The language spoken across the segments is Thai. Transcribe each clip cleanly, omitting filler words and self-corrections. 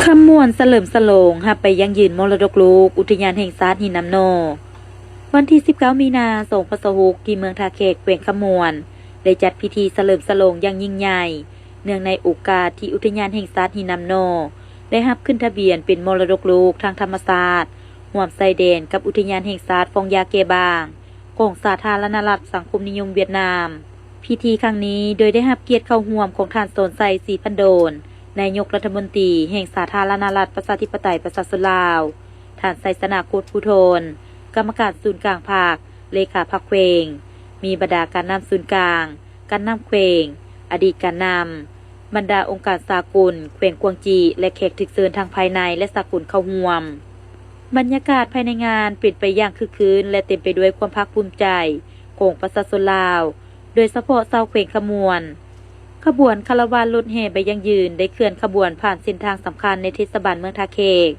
คำมวนเสลิมสโลงหับไปยังยืนมรดกโลกอุทยานแห่งชาติหินน้ำโนวันที่19มีนา2566ที่เมืองทาเคกแขวงคำมวนได้จัดพิธีเสลิมสโลงอย่างยิ่งใหญ่เนื่องในโอกาสที่อุทยานแห่งชาติหินน้ำโนได้รับขึ้นทะเบียนเป็นมรดกโลกทางธรรมชาติร่วมไซเดนกับอุทยานแห่งชาติฟองยาเกบางของสาธารณรัฐสังคมนิยมเวียดนามพิธีครั้งนี้โดยได้รับเกียรติเข้าร่วมของท่านโสนไซศรีพันโดนนายกรัฐมนตรีแห่งสาธารณรัฐประชาธิปไตยประชาชนลาวท่านไซสนาโคตรผู้โทนกรรมการศูนย์กลางภาคเลขาพรรคเควงมีบรรดาการนำศูนย์กลางการนำเควงอดีตการนำบรรดาองค์การสากลเควงกวงจีและแขกถึกเชิญทางภายในและสากลเข้าร่วมบรรยากาศภายในงานเป็นไปอย่างคึกคืนและเต็มไปด้วยความภาคภูมิใจของประชาชนลาวโดยเฉพาะชาวเควงขมวนขบวนคาราวานรถแห่ไปยังยืนได้เคลื่อนขบวนผ่านเส้นทางสำคัญในเทศบาลเมืองทาเคก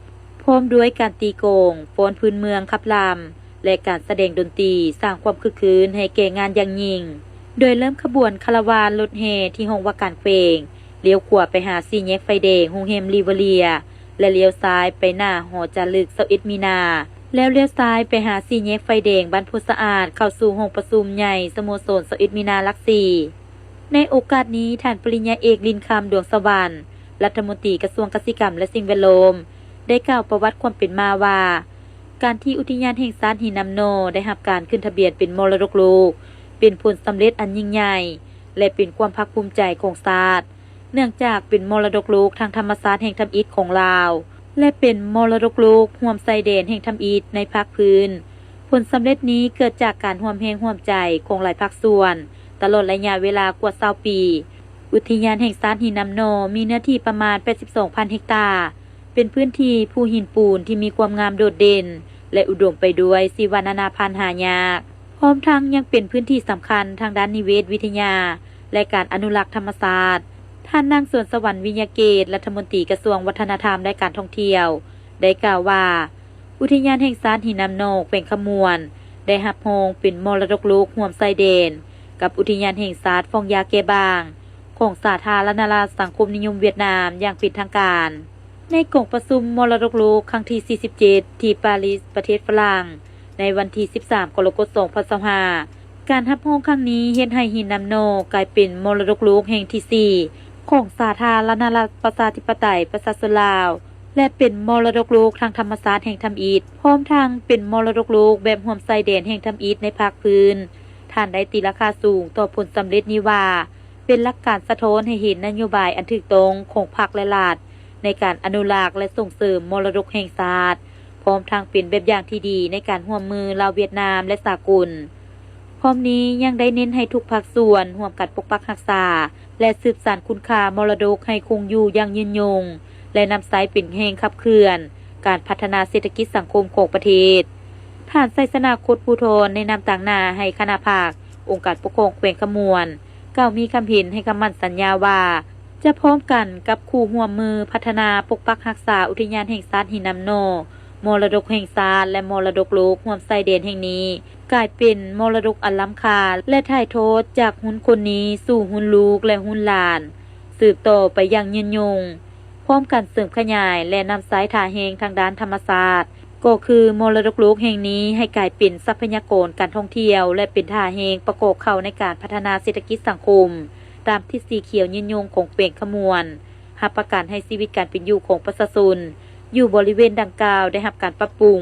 พร้อมด้วยการตีโกงฟ้อนพื้นเมืองขับลำและการแสดงดนตรีสร้างความคึกคืนให้แก่งานอย่างยิ่งโดยเริ่มขบวนคาราวานรถแห่ที่ห้องว่าการเควงเลี้ยวขวาไปหาสี่แยกไฟแดงโฮงเฮมรีเวเลียและเลี้ยวซ้ายไปหน้าหอจารึก21มีนาแล้วเลี้ยวซ้ายไปหาสี่แยกไฟแดงบ้านโพสะอาดเข้าสู่ห้องประชุมใหญ่สโมสร21มีนาหลัก4ในโอกาสนี้ท่านปริญญาเอกลินคำดวงสวรรค์รัฐมนตรีกระทรวงเกษตรกรรมและสิ่งแวดล้อมได้กล่าวประวัติความเป็นมาว่าการที่อุทยานแห่งชาติหินน้ำโนได้รับการขึ้นทะเบียนเป็นมรดกโลกเป็นผลสำเร็จอันยิ่งใหญ่และเป็นความภาคภูมิใจของชาติเนื่องจากเป็นมรดกโลกทางธรรมชาติแห่งธรรมอิฐของลาวและเป็นมรดกโลกร่วมไซเดนแห่งธรรมอิฐในภาคพื้นผลสำเร็จนี้เกิดจากการร่วมแรงร่วมใจของหลายภาคส่วนตลอดระยะเวลากว่า20ปีอุทยานแห่งชาติหินน้ำโนมีเนื้อที่ประมาณ 82,000 เฮกตาร์เป็นพื้นที่ภูหินปูนที่มีความงามโดดเด่นและอุดมไปด้วยชีวนานาพันธุ์หายากพร้อมทั้งยังเป็นพื้นที่สำคัญทางด้านนิเวศวิทยาและการอนุรักษ์ธรรมชาติท่านนางสวนสวรรค์วิญญาเกตรัฐมนตรีกระทรวงวัฒนธรรมและการท่องเที่ยวได้กล่าวว่าอุทยานแห่งชาติหินน้ำโนแขวงขมวนได้รับรองเป็นมรดกโลกร่วมไซเดนกับอุทยานแห่งชาติฟองยาเกบางของสาธารณรัฐสังคมนิยมเวียดนามอย่างเป็นทางการในกล่องประชุมมรดกโลกครั้งที่47ที่ปารีสประเทศฝรั่งในวันที่13กรกฎาคม2025การรับรองครั้งนี้เฮ็ดให้หินน้ำโนกลายเป็นมรดกโลกแห่งที่4ของสาธารณรัฐประชาธิปไตยประชาชนลาวและเป็นมรดกโลกทางธรรมชาติแห่งธรรมอิฐพร้อมทั้งเป็นมรดกโลกแบบร่วมไซเดนแห่งธรรมอิฐในภาคพื้นท่านได้ตีราคาสูงต่อผลสำเร็จนี้ว่าเป็นหลักการสะท้อนให้เห็นนโยบายอันถูกต้องของพรรคและรัฐในการอนุรักษ์และส่งเสริมมรดกแห่งชาติพร้อมทั้งเป็นแบบอย่างที่ดีในการร่วมมือลาวเวียดนามและสากลพร้อมนี้ยังได้เน้นให้ทุกภาคส่วนร่วมกันปกปักรักษาและสืบสานคุณค่ามรดกให้คงอยู่อย่างยืนยงและนำใช้เป็นแห่งขับเคลื่อนการพัฒนาเศรษฐกิจสังคมของประเทศท่านไซสนาโคตรผู้โทนในนามต่างหน้าให้คณะภาคองค์การปกครองแขวงขมวนกล่าวมีคำเห็นให้คำมั่นสัญญาว่าจะพร้อมกันกับคู่ร่วมมือพัฒนาปกปักรักษาอุทยานแห่งชาติหินน้ำโนมรดกแห่งชาติและมรดกโลกร่วมไซเดนแห่งนี้กลายเป็นมรดกอันล้ำค่าและถ่ายทอดจากหุ้นคนนี้สู่หุ้นลูกและหุ้นหลานสืบต่อไปอย่างยืนยงพร้อมกันเสริมขยายและนำสายถ่าแหงทางด้านธรรมศาสตร์ก็คือมรดกโลกแห่งนี้ให้กลายเป็นทรัพยากรการท่องเที่ยวและเป็นท่าแหงประกอบเข้าในการพัฒนาเศรษฐกิจสังคมตามที่สีเขียวยืนยงของแขวงขมวนรับประกันให้ชีวิตการเป็นอยู่ของประชาชนอยู่บริเวณดังกล่าวได้รับการปรับปรุง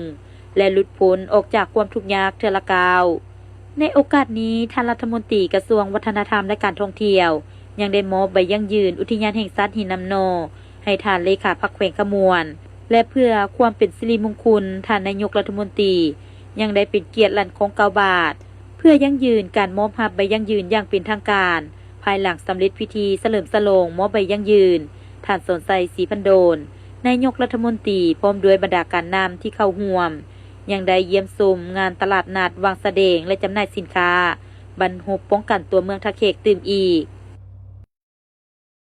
และหลุดพ้นออกจากความทุกข์ยากเทื่อละกาวในโอกาสนี้ท่านรัฐมนตรีกระทรวงวัฒนธรรมและการท่องเที่ยวยังได้มอบใบยั่งยืนอุทยานแห่งชาติหินน้ำโนให้ท่านเลขาพรรคแขวงขมวนและเพื่อความเป็นสิริมงคลท่านนายกรัฐมนตรียังได้เป็นเกียรติลั่นของ9 บาทเพื่อยั่งยืนการมอบรับใบยั่งยืนอย่างเป็นทางการภายหลังสำเร็จพิธีเฉลิมฉลองมอบใบยั่งยืนท่านสนใจศรีพันโดนนายกรัฐมนตรีพร้อมด้วยบรรดาการนำที่เข้าร่วมยังได้เยี่ยมชมงานตลาดนัดวางแสดงและจำหน่ายสินค้าบรรพป้องกันตัวเมืองทาเคกตื่มอีก